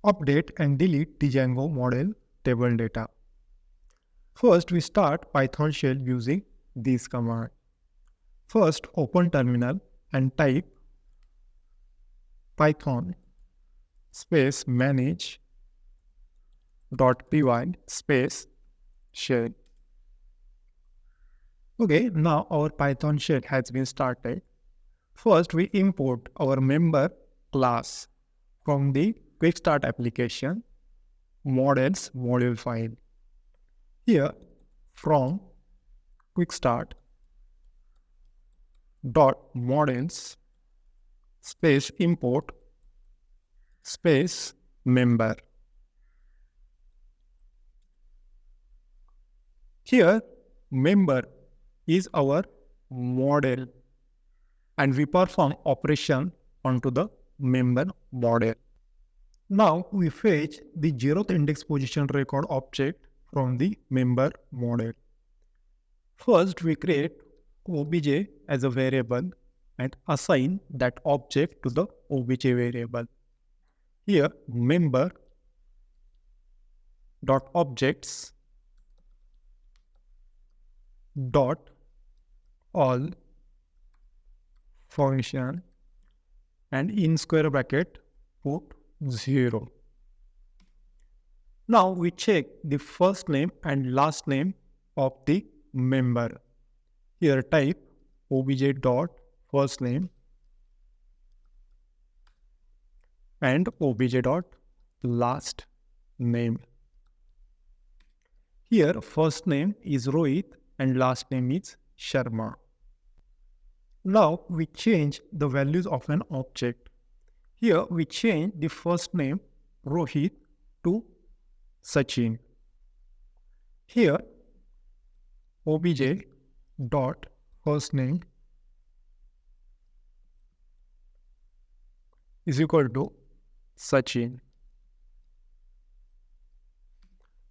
Update and delete the Django model table data. First, we start Python shell using this command. First, open terminal and type Python space manage.py space shell. Okay, now our Python shell has been started. First, we import our member class from the quickstart application models module file. Here, from quickstart dot models space import space member. Here, member is our model and we perform operation onto the member model. Now we fetch the 0th index position record object from the member model. First, we create obj as a variable and assign that object to the obj variable. Here, member dot objects dot all function and in square bracket put 0. Now we check the first name and last name of the member. Here type obj dot first name and obj dot last name. Here first name is Rohit and last name is Sharma. Now we change the values of an object. Here we change the first name Rohit to Sachin. Here obj dot first name is equal to Sachin.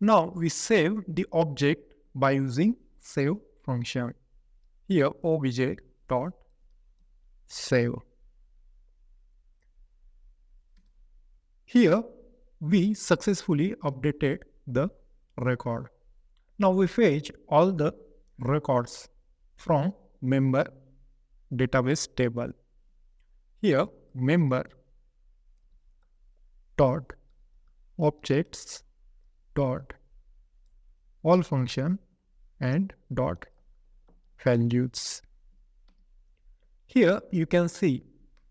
Now we save the object by using save function. Here obj dot save. Here we successfully updated the record. Now we fetch all the records from member database table. Here member dot objects dot all function and dot values. Here you can see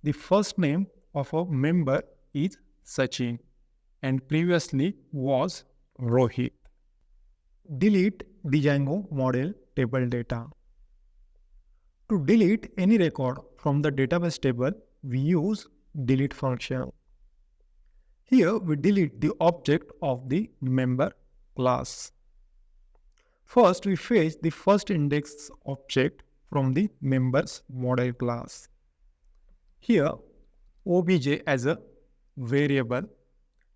the first name of a member is Sachin and previously was Rohit. Delete the Django model table data. To delete any record from the database table, we use delete function. Here we delete the object of the member class. First, we fetch the first index object from the members model class. Here, obj as a variable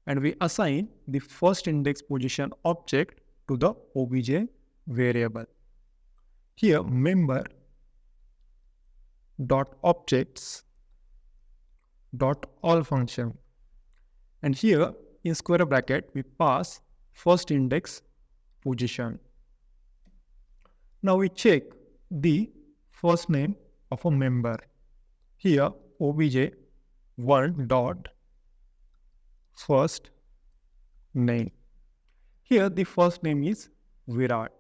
and we assign the first index position object to the obj variable. Here, member dot objects dot all function and here in square bracket we pass first index position. Now we check the first name of a member. Here obj 1 dot first name. Here the first name is Virat.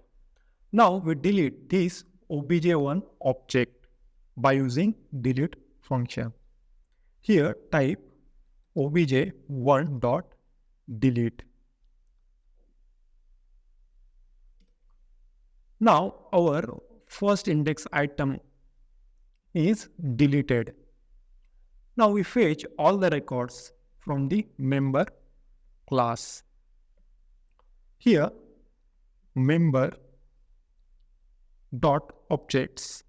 Now we delete this obj1 object by using delete function. Here type obj1 dot delete. Now our first index item is deleted. Now we fetch all the records from the member class. Here member dot objects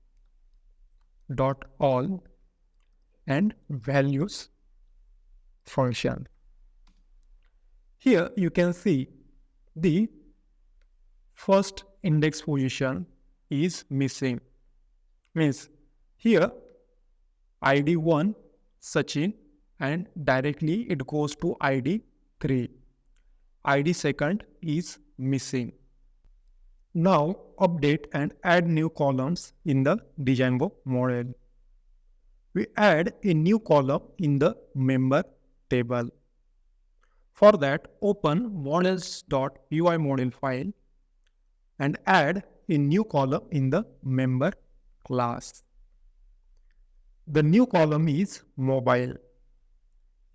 dot all and values function. Here you can see the first index position is missing. Means here ID 1 Sachin and directly it goes to ID 3. ID second is missing. Now update and add new columns in the Django model. We add a new column in the member table. For that, open models.py model file and add a new column in the member class. The new column is mobile.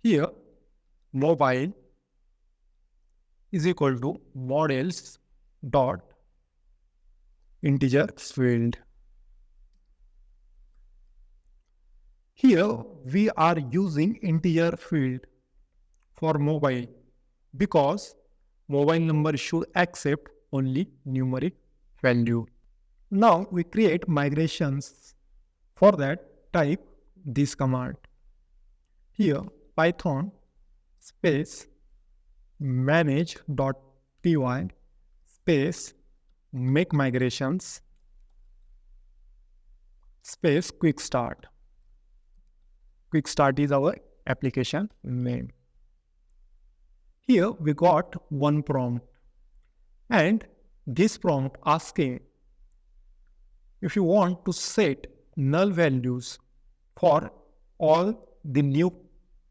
Here, mobile is equal to models dot integer field. Here we are using integer field for mobile because mobile number should accept only numeric value. Now we create migrations. For that, type this command. Here Python space manage.py space makemigrations space quickstart. Quickstart is our application name. Here we got one prompt, and this prompt asking if you want to set null values for all the new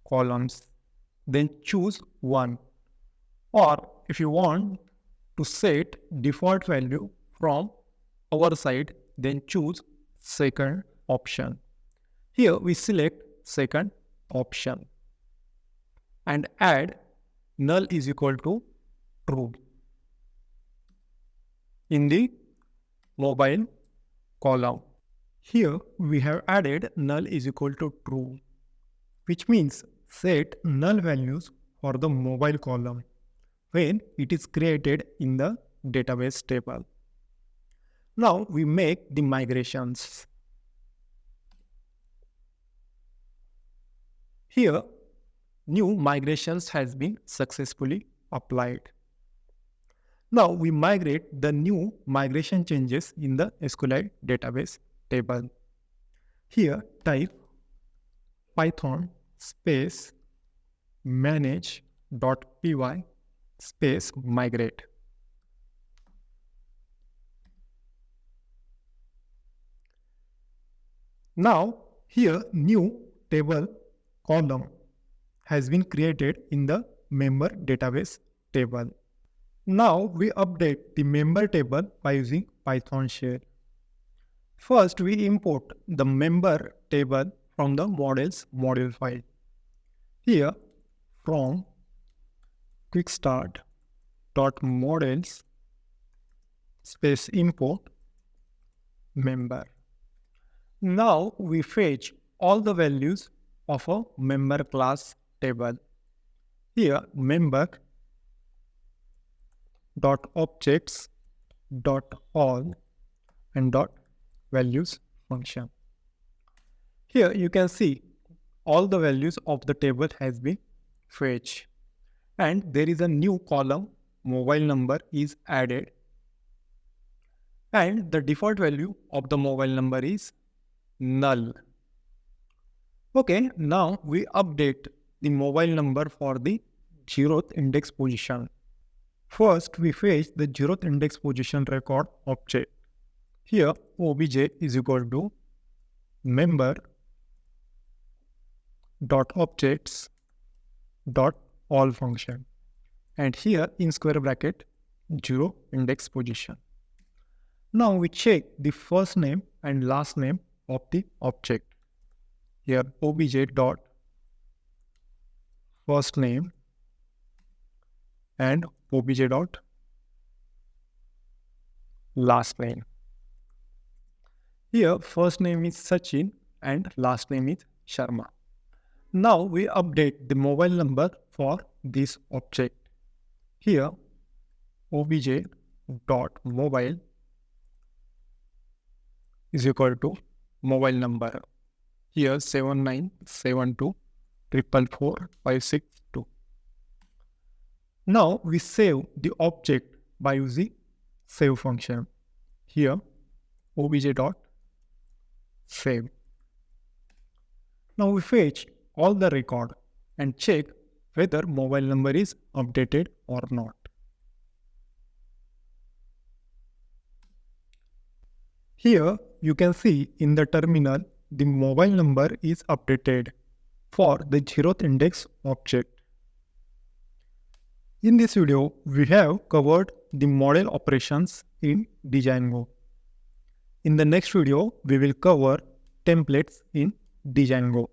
columns, then choose one. Or if you want to set default value from our side, then choose second option. Here we select second option and add null is equal to true in the mobile column. Here we have added null is equal to true, which means set null values for the mobile column when it is created in the database table. Now we make the migrations. Here, new migrations has been successfully applied. Now we migrate the new migration changes in the SQLite database table. Here type Python space manage.py space migrate. Now here new table column has been created in the member database table. Now we update the member table by using Python shell. First we import the member table from the models module file. Here from quickstart.models space import member. Now we fetch all the values of a member class table. Here member dot objects dot all and dot values function. Here you can see all the values of the table has been fetched, and there is a new column mobile number is added, and the default value of the mobile number is null. Okay, now we update the mobile number for the 0th index position. First, we fetch the 0th index position record object. Here, obj is equal to member dot objects dot all function, and here in square bracket 0 index position. Now we check the first name and last name of the object. Here obj dot first name and obj dot last name. Here first name is Sachin and last name is Sharma. Now we update the mobile number for this object. Here obj dot mobile is equal to mobile number. Here 7972444562. Now we save the object by using save function. Here obj dot save. Now we fetch all the record and check whether mobile number is updated or not. Here you can see in the terminal the mobile number is updated for the 0th index object. In this video, we have covered the model operations in Django. In the next video, we will cover templates in Django.